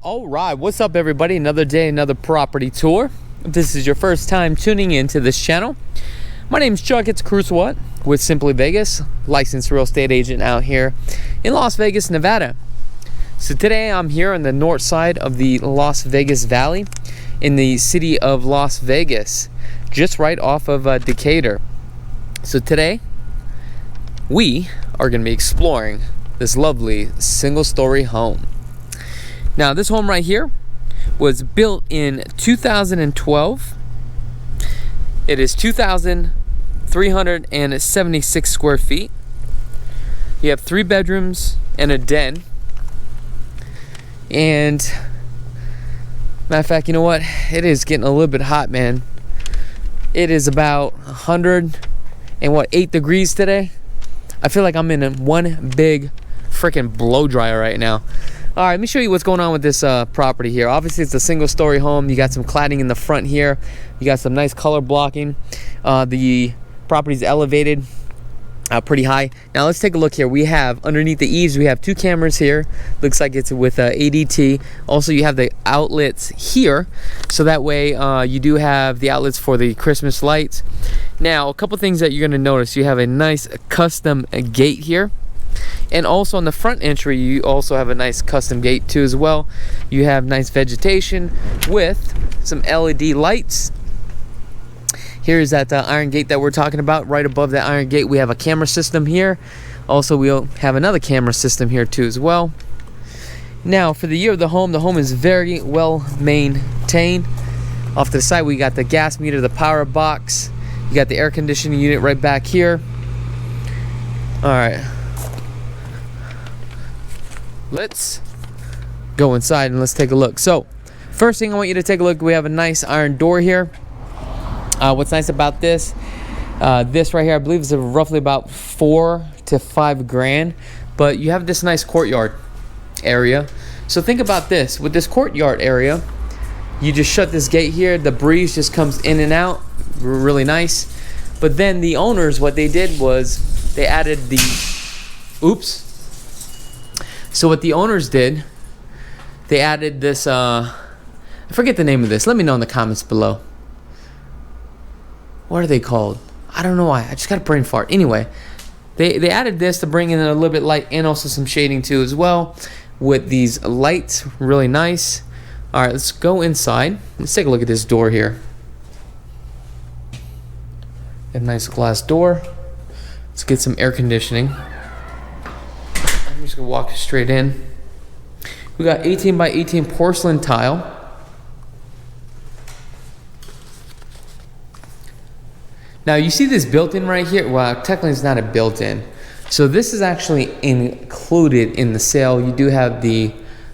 All right, what's up everybody? Another day, another property tour. If this is your first time tuning into this channel, my name is Chuck. It's Krulsawat with Simply Vegas, licensed real estate agent out here in Las Vegas, Nevada. So today I'm here on the north side of the Las Vegas Valley in the city of Las Vegas, just right off of Decatur. So today we are going to be exploring this lovely single-story home. Now this home right here was built in 2012. It is 2,376 square feet. You have 3 bedrooms and a den. And matter of fact, you know what? It is getting a little bit hot, man. It is about 108 degrees today. I feel like I'm in one big freaking blow dryer right now. All right, let me show you what's going on with this property here. Obviously, it's a single-story home. You got some cladding in the front here. You got some nice color blocking. The property's elevated pretty high. Now, let's take a look here. We have, underneath the eaves, we have 2 cameras here. Looks like it's with ADT. Also, you have the outlets here. So that way, you do have the outlets for the Christmas lights. Now, a couple things that you're going to notice. You have a nice custom gate here. And also on the front entry, you also have a nice custom gate too as well. You have nice vegetation with some LED lights. Here's that iron gate that we're talking about. Right above that iron gate, we have a camera system here. Also, we'll have another camera system here too as well. Now, for the year of the home is very well maintained. Off to the side, we got the gas meter, the power box. You got the air conditioning unit right back here. All right. Let's go inside and let's take a look. So first thing I want you to take a look, we have a nice iron door here. What's nice about this right here, I believe is roughly about $4 to $5 grand, but you have this nice courtyard area. So think about this, with this courtyard area, you just shut this gate here, the breeze just comes in and out, really nice. But then the owners, what they did was they added the So what the owners did, they added this, I forget the name of this. Let me know in the comments below. What are they called? I don't know why. I just got a brain fart. Anyway, they added this to bring in a little bit light and also some shading too as well with these lights. Really nice. All right, let's go inside. Let's take a look at this door here. A nice glass door. Let's get some air conditioning. I'm just gonna walk straight in. We got 18 by 18 porcelain tile. Now you see this built-in right here. Well, technically it's not a built-in. So this is actually included in the sale. You do have the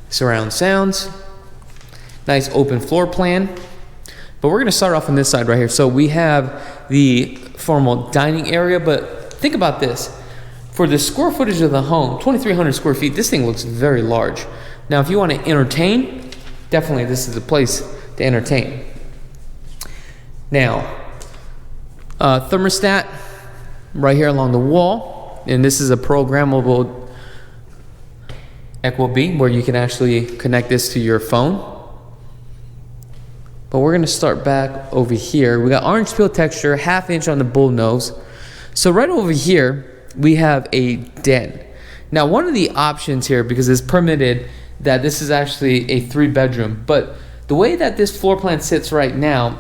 surround sounds. Nice open floor plan. But we're gonna start off on this side right here. So we have the formal dining area, but think about this. For the square footage of the home, 2,300 square feet, this thing looks very large. Now, if you want to entertain, definitely this is the place to entertain. Now, thermostat right here along the wall, and this is a programmable Pkwy where you can actually connect this to your phone. But we're going to start back over here. We got orange peel texture, 1/2 inch on the bull nose. So right over here, we have a den. Now, one of the options here, because it's permitted that this is actually a 3-bedroom, but the way that this floor plan sits right now,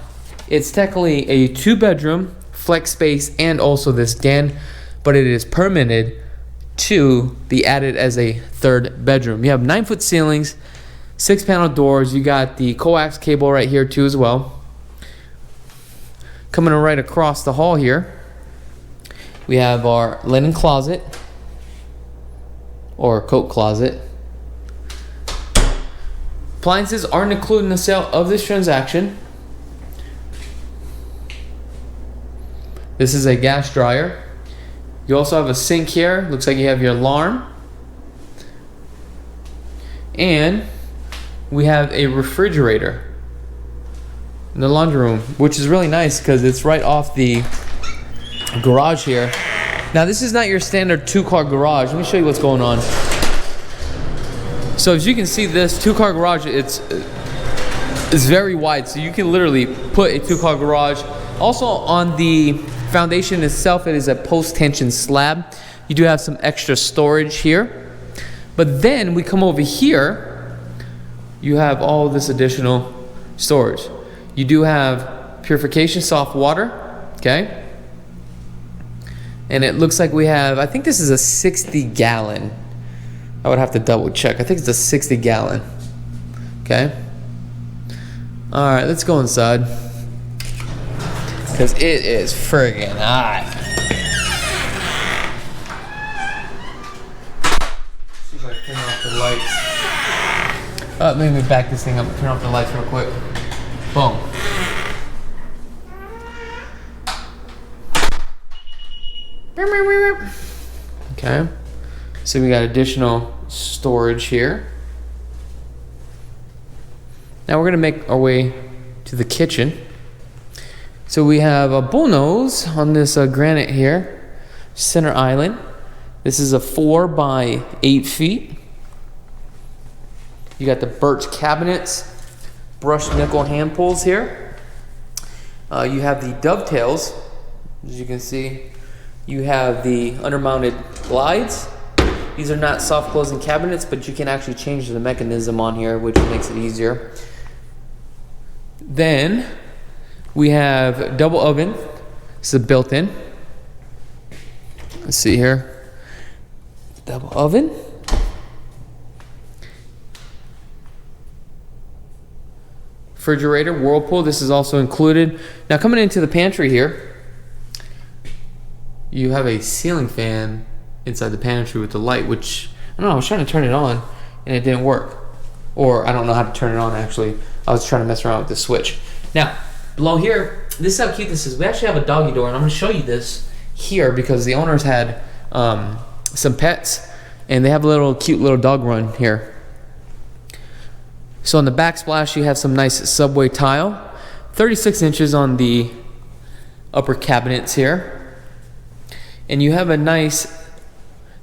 it's technically a 2-bedroom, flex space, and also this den, but it is permitted to be added as a 3rd bedroom. You have 9-foot ceilings, 6-panel doors. You got the coax cable right here too as well. Coming right across the hall here, we have our linen closet or coat closet. Appliances aren't included in the sale of this transaction. This is a gas dryer. You also have a sink here. Looks like you have your alarm. And we have a refrigerator in the laundry room, which is really nice because it's right off the garage here. Now this is not your standard 2-car garage. Let me show you what's going on. So as you can see, this 2-car garage, it's very wide, so you can literally put a 2-car garage. Also on the foundation itself, it is a post-tension slab. You do have some extra storage here. But then we come over here, you have all this additional storage. You do have purification soft water, okay? And it looks like we have, I think this is a 60 gallon. I would have to double check. I think it's a 60 gallon, okay? All right, let's go inside. Because it is friggin' hot. See if I can turn off the lights. Let me back this thing up and turn off the lights real quick. Boom. Okay. So we got additional storage here. Now we're gonna make our way to the kitchen. So we have a bullnose on this granite here, center island. This is a 4 by 8 feet. You got the birch cabinets, brushed nickel hand pulls here. You have the dovetails, as you can see. You have the undermounted glides. These are not soft closing cabinets, but you can actually change the mechanism on here, which makes it easier. Then we have double oven. This is built-in. Let's see here. Double oven. Refrigerator, Whirlpool. This is also included. Now coming into the pantry here, you have a ceiling fan inside the pantry with the light, which I don't know. I was trying to turn it on and it didn't work, or I don't know how to turn it on actually. I was trying to mess around with the switch. Now, below here, this is how cute this is. We actually have a doggy door, and I'm going to show you this here because the owners had some pets, and they have a little cute little dog run here. So on the backsplash, you have some nice subway tile, 36 inches on the upper cabinets here, and you have a nice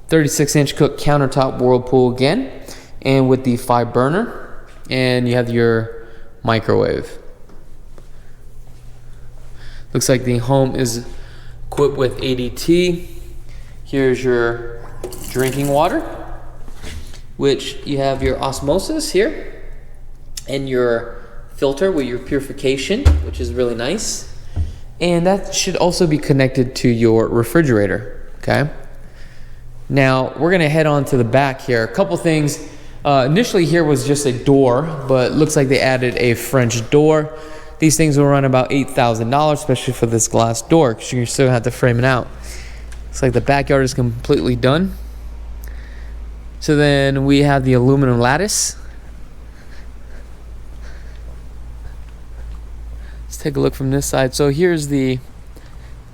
36-inch cook countertop Whirlpool again, and with the 5 burner, and you have your microwave. Looks like the home is equipped with ADT. Here's your drinking water, which you have your osmosis here, and your filter with your purification, which is really nice. And that should also be connected to your refrigerator, okay? Now, we're gonna head on to the back here. A couple things. Initially here was just a door, but looks like they added a French door. These things will run about $8,000, especially for this glass door, because you still have to frame it out. Looks like the backyard is completely done. So then we have the aluminum lattice. Let's take a look from this side. So here's the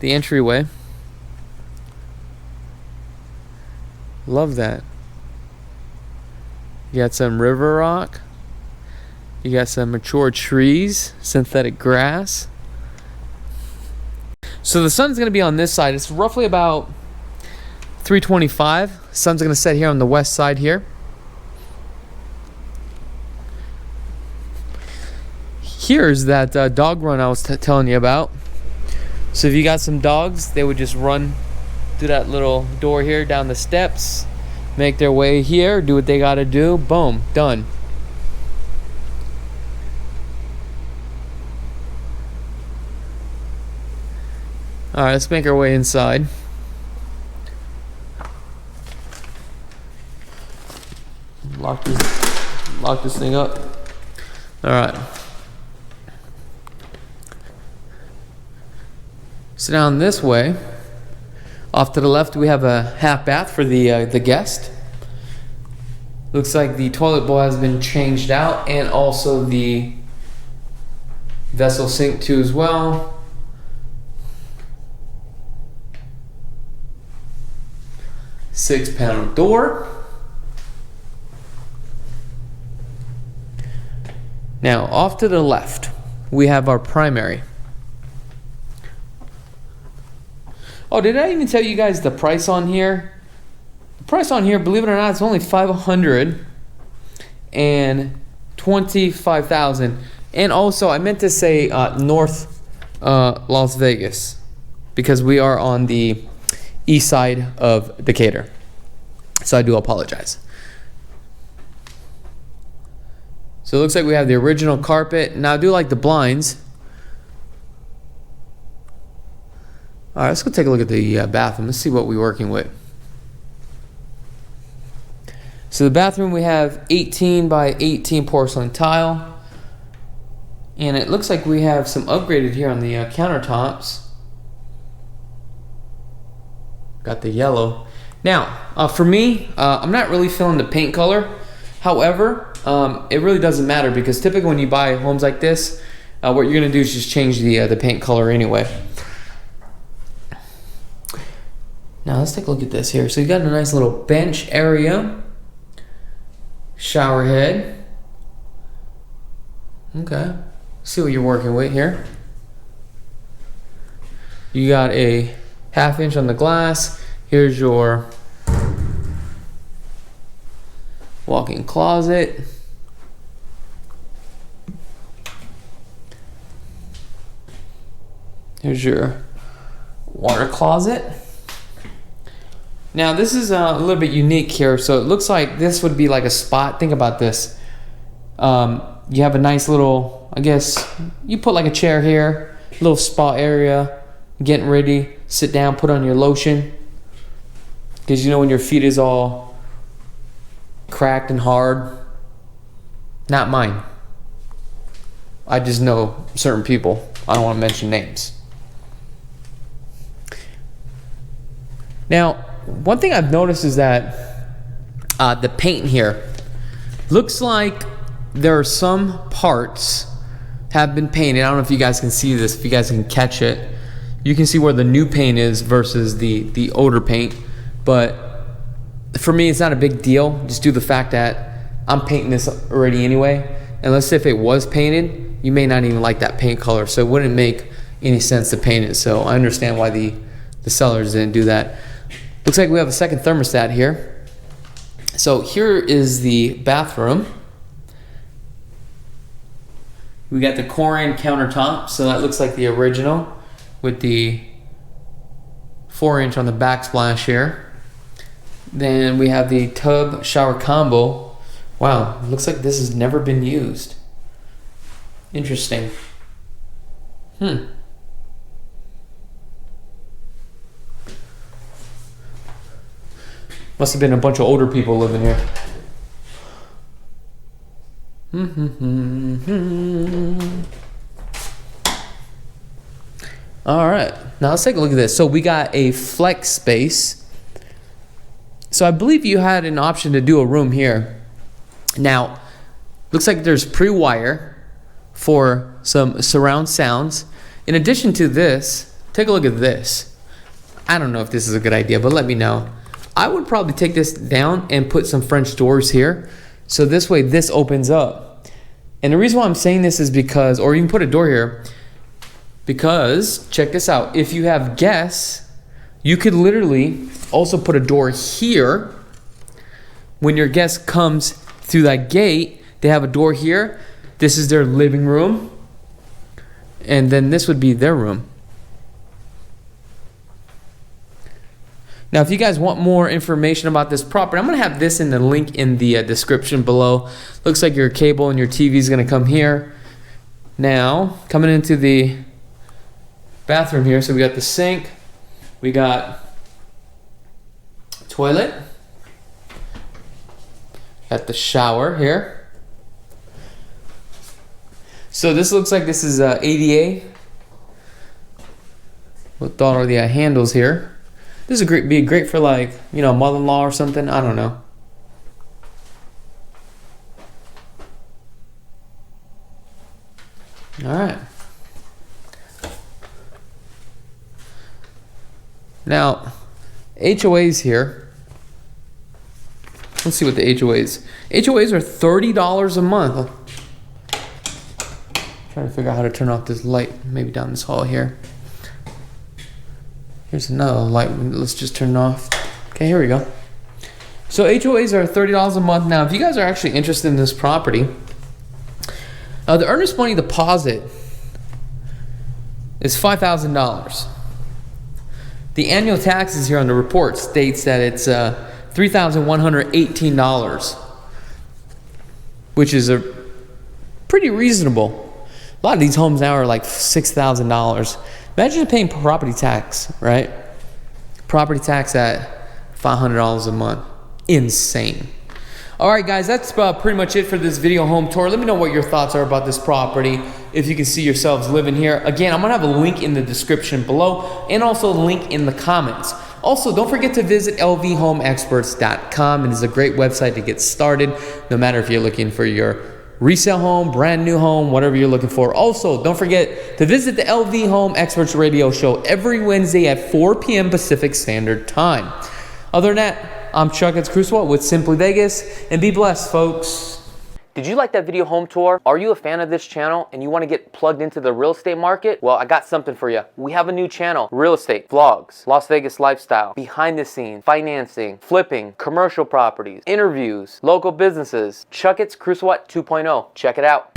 entryway. Love that. You got some river rock. You got some mature trees, synthetic grass. So the sun's going to be on this side. It's roughly about 3:25. Sun's going to set here on the west side here. Here's that dog run I was telling you about. So if you got some dogs, they would just run through that little door here, down the steps, make their way here, do what they got to do. Boom, done. All right, let's make our way inside. Lock this thing up. All right. So down this way, off to the left, we have a half bath for the guest. Looks like the toilet bowl has been changed out, and also the vessel sink too as well. Six-panel door. Now, off to the left, we have our primary. Oh, did I even tell you guys the price on here? The price on here, believe it or not, it's only $500. $125,000. And also, I meant to say North Las Vegas, because we are on the east side of Decatur. So I do apologize. So it looks like we have the original carpet. Now I do like the blinds. All right, let's go take a look at the bathroom. Let's see what we're working with. So the bathroom, we have 18 by 18 porcelain tile. And it looks like we have some upgraded here on the countertops. Got the yellow. Now, for me, I'm not really feeling the paint color. However, it really doesn't matter, because typically when you buy homes like this, what you're gonna do is just change the paint color anyway. Now let's take a look at this here. So you got a nice little bench area, shower head. Okay, see what you're working with here. You got a 1/2 inch on the glass. Here's your walk-in closet. Here's your water closet. Now this is a little bit unique here. So it looks like this would be like a spot. Think about this. You have a nice little, I guess, you put like a chair here, little spa area, getting ready, sit down, put on your lotion. Because you know when your feet is all cracked and hard. Not mine. I just know certain people. I don't want to mention names. Now, one thing I've noticed is that the paint here looks like there are some parts have been painted. I don't know if you guys can see this, if you guys can catch it. You can see where the new paint is versus the older paint. But for me, it's not a big deal, just due to the fact that I'm painting this already anyway. And let's say if it was painted, you may not even like that paint color, so it wouldn't make any sense to paint it. So I understand why the sellers didn't do that. Looks like we have a second thermostat here. So here is the bathroom. We got the Corian countertop, so that looks like the original with the 4-inch on the backsplash here. Then we have the tub shower combo. Wow, looks like this has never been used. Interesting. Must have been a bunch of older people living here. All right, now let's take a look at this. So we got a flex space. So I believe you had an option to do a room here. Now, looks like there's pre-wire for some surround sounds. In addition to this, take a look at this. I don't know if this is a good idea, but let me know. I would probably take this down and put some French doors here. So this way this opens up. And the reason why I'm saying this is because, or you can put a door here, because check this out. If you have guests, you could literally also put a door here. When your guest comes through that gate, they have a door here. This is their living room. And then this would be their room. Now, if you guys want more information about this property, I'm going to have this in the link in the description below. Looks like your cable and your TV is going to come here. Now, coming into the bathroom here, so we got the sink, we got toilet, got the shower here. So this looks like this is ADA with all of the handles here. This would be great for, like, you know, mother-in-law or something. I don't know. All right. Now, HOAs here. Let's see what the HOAs. HOAs are $30 a month. Trying to figure out how to turn off this light. Maybe down this hall here. Here's another light. Let's just turn it off. Okay, here we go. So HOAs are $30 a month. Now, if you guys are actually interested in this property, the earnest money deposit is $5,000. The annual taxes here on the report states that it's $3,118, which is a pretty reasonable. A lot of these homes now are like $6,000. Imagine paying property tax, right? Property tax at $500 a month. Insane. All right, guys, that's pretty much it for this video home tour. Let me know what your thoughts are about this property, if you can see yourselves living here. Again, I'm gonna have a link in the description below and also a link in the comments. Also, don't forget to visit lvhomeexperts.com. It is a great website to get started, no matter if you're looking for your resale home, brand new home, whatever you're looking for. Also, don't forget to visit the LV Home Experts radio show every Wednesday at 4 p.m. Pacific Standard Time. Other than that, I'm Krulsawat with Simply Vegas, and be blessed, folks. Did you like that video home tour? Are you a fan of this channel and you want to get plugged into the real estate market? Well, I got something for you. We have a new channel: real estate, vlogs, Las Vegas lifestyle, behind the scenes, financing, flipping, commercial properties, interviews, local businesses. Krulsawat 2.0. Check it out.